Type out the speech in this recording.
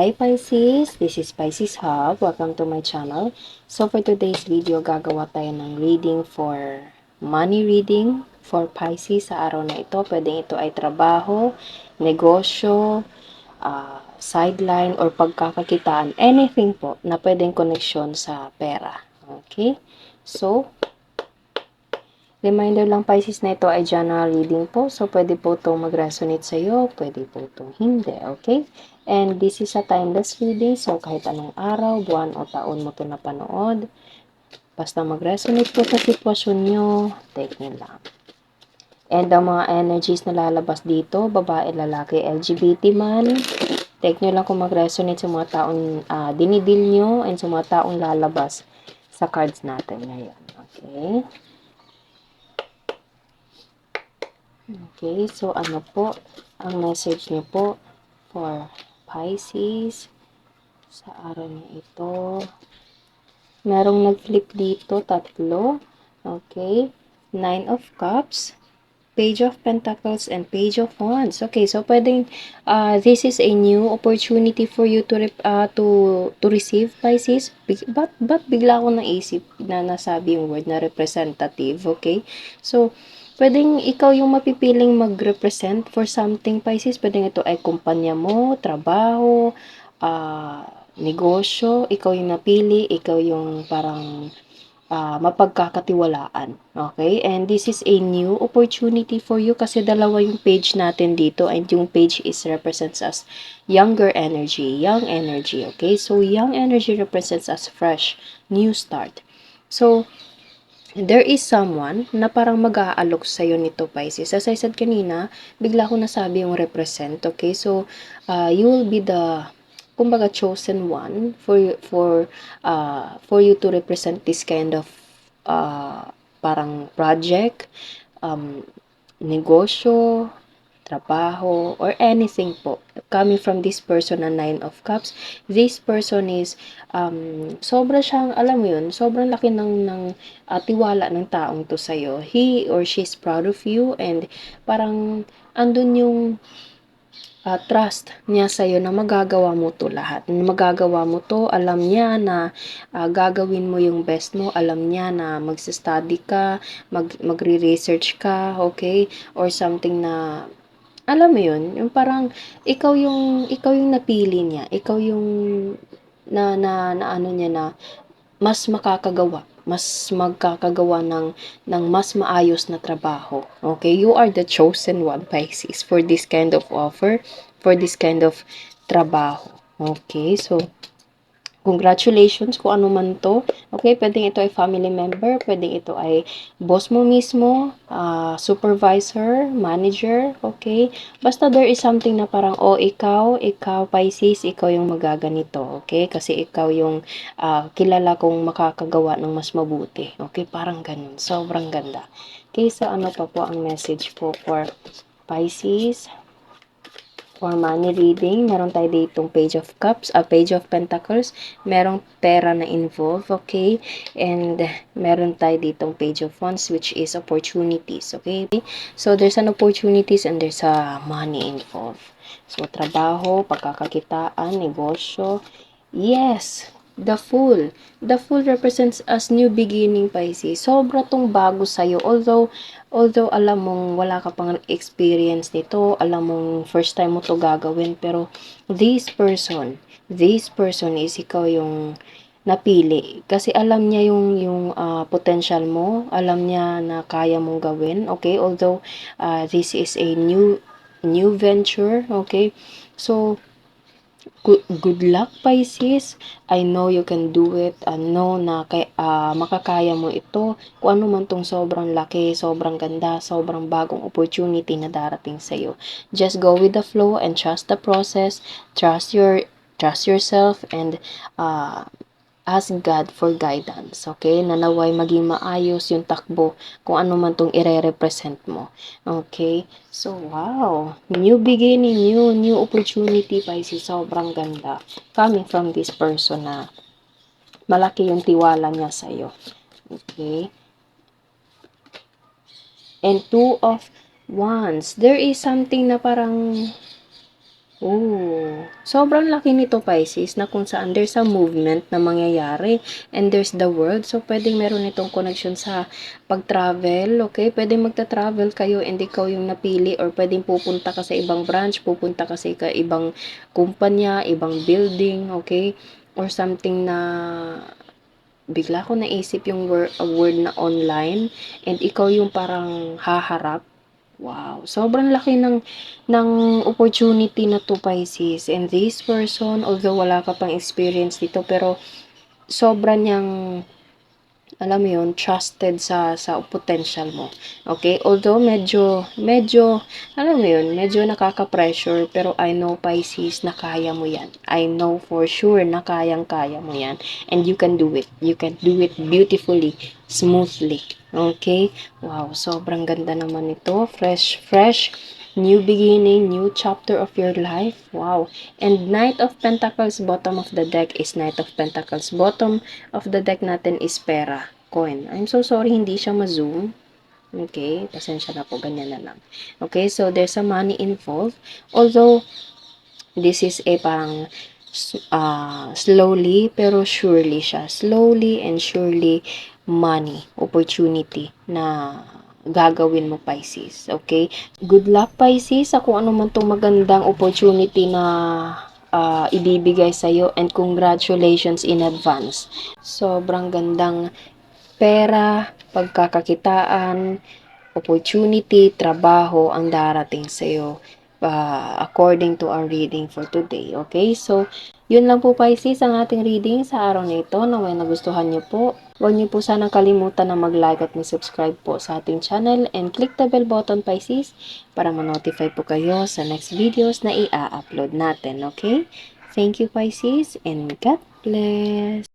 Hi Pisces, this is Pisces Hub. Welcome to my channel. So for today's video, gagawa tayo ng reading for money reading for Pisces sa araw na ito. Pwedeng ito ay trabaho, negosyo, sideline, or pagkakakitaan. Anything po na pwedeng koneksyon sa pera. Okay? So, reminder lang Pisces na ito ay general reading po. So, pwede po itong mag-resonate sa iyo. Pwede po itong hindi. Okay? And this is a timeless reading. So, kahit anong araw, buwan o taon mo ito napanood. Basta mag-resonate po sa sitwasyon nyo, take nyo lang. And ang mga energies na lalabas dito, babae, lalaki, LGBT man, take nyo lang kung mag-resonate sa mga taong dinidil nyo and sa mga taong lalabas sa cards natin ngayon. Okay? Okay, so ano po ang message niyo po for Pisces sa araw na ito? Merong nag-flip dito, tatlo. Okay, Nine of Cups, Page of Pentacles, and Page of Wands. Okay, so pwedeng this is a new opportunity for you to receive Pisces. But bigla ako naisip na nasabi yung word na representative. Okay, so pwedeng ikaw yung mapipiling mag-represent for something, Pisces. Pwedeng ito ay kumpanya mo, trabaho, negosyo. Ikaw yung napili, ikaw yung parang mapagkakatiwalaan. Okay? And this is a new opportunity for you kasi dalawa yung page natin dito and yung page is represents as younger energy, young energy. Okay? So, young energy represents as fresh, new start. So, there is someone na parang mag-aalok sa'yo nito, Pisces. As I said kanina, bigla ko nasabi yung represent, okay? So, you will be the, kumbaga, chosen one for you to represent this kind of parang project, um, negosyo, trabaho, or anything po. Coming from this person na Nine of Cups, this person is, sobra siyang, alam mo yun, sobrang laki ng tiwala ng taong to sa'yo. He or she is proud of you and parang andun yung trust niya sa'yo na magagawa mo to lahat. Magagawa mo to, alam niya na gagawin mo yung best mo, alam niya na magsa-study ka, magre-research ka, okay? Or something na alam mo yun, yung parang ikaw yung napili niya, ikaw yung na ano niya na mas magkakagawa ng mas maayos na trabaho. Okay, you are the chosen one, Pisces, for this kind of offer, for this kind of trabaho. Okay, so congratulations kung ano man to. Okay, pwedeng ito ay family member, pwedeng ito ay boss mo mismo, supervisor, manager, okay? Basta there is something na parang, oh, ikaw, Pisces, ikaw yung magaganito, okay? Kasi ikaw yung kilala kong makakagawa ng mas mabuti. Okay, parang ganun. Sobrang ganda. Okay, so ano pa po ang message po for Pisces? For money reading, meron tayo ditong Page of Cups, Page of Pentacles, merong pera na involved, okay? And meron tayo ditong Page of Wands, which is opportunities, okay? So, there's an opportunities and there's a money involved. So, trabaho, pagkakakitaan, negosyo. Yes, the Fool. The Fool represents as new beginning, Pisces. Sobra tong bago sa'yo. Although alam mong wala ka pang experience nito, alam mong first time mo to gagawin, pero this person is ikaw yung napili. Kasi alam niya yung potential mo, alam niya na kaya mong gawin, okay? Although this is a new venture, okay? So, good luck, Pisces. I know you can do it. I know na makakaya mo ito. Kung ano man tong sobrang laki, sobrang ganda, sobrang bagong opportunity na darating sa'yo. Just go with the flow and trust the process. Trust yourself and ask God for guidance, okay? Nanaway maging maayos yung takbo kung ano man tong ire-represent mo. Okay? So, wow. New beginning, new opportunity, Pisces. Sobrang ganda. Coming from this person na malaki yung tiwala niya sa'yo. Okay? And Two of Wands. There is something na parang Oh, sobrang laki nito Pisces na kung saan there's a movement na mangyayari and there's the world. So, pwedeng meron itong connection sa pag-travel, okay? Pwedeng magta-travel kayo and ikaw yung napili or pwedeng pupunta ka sa ibang branch, pupunta ka sa ibang kumpanya, ibang building, okay? Or something na bigla ko naisip yung word na online and ikaw yung parang haharap. Wow, sobrang laki ng opportunity na to Pisces. And this person, although wala ka pang experience dito, pero sobra niyang, alam mo yun, trusted sa potential mo. Okay? Although medyo, alam mo yun, medyo nakaka-pressure, pero I know Pisces na kaya mo yan. I know for sure na kayang-kaya mo yan. And you can do it. You can do it beautifully, smoothly. Okay? Wow, sobrang ganda naman ito. Fresh, fresh. New beginning, new chapter of your life. Wow. And Knight of Pentacles, bottom of the deck is Knight of Pentacles. Bottom of the deck natin is pera, coin. I'm so sorry, hindi siya ma-zoom. Okay, pasensya na po, ganyan na lang. Okay, so there's a money involved. Although, this is a parang slowly pero surely siya. Slowly and surely money, opportunity na gagawin mo Pisces. Okay? Good luck Pisces sa kung ano man tong magandang opportunity na ibibigay sa'yo and congratulations in advance. Sobrang gandang pera, pagkakakitaan, opportunity, trabaho ang darating sa'yo according to our reading for today. Okay? So, yun lang po Pisces ang ating reading sa araw na ito. Naway nagustuhan niyo po. Huwag niyo po sanang kalimutan na mag-like at mag-subscribe po sa ating channel and click the bell button Pisces para ma-notify po kayo sa next videos na i-upload natin. Okay? Thank you Pisces and God bless!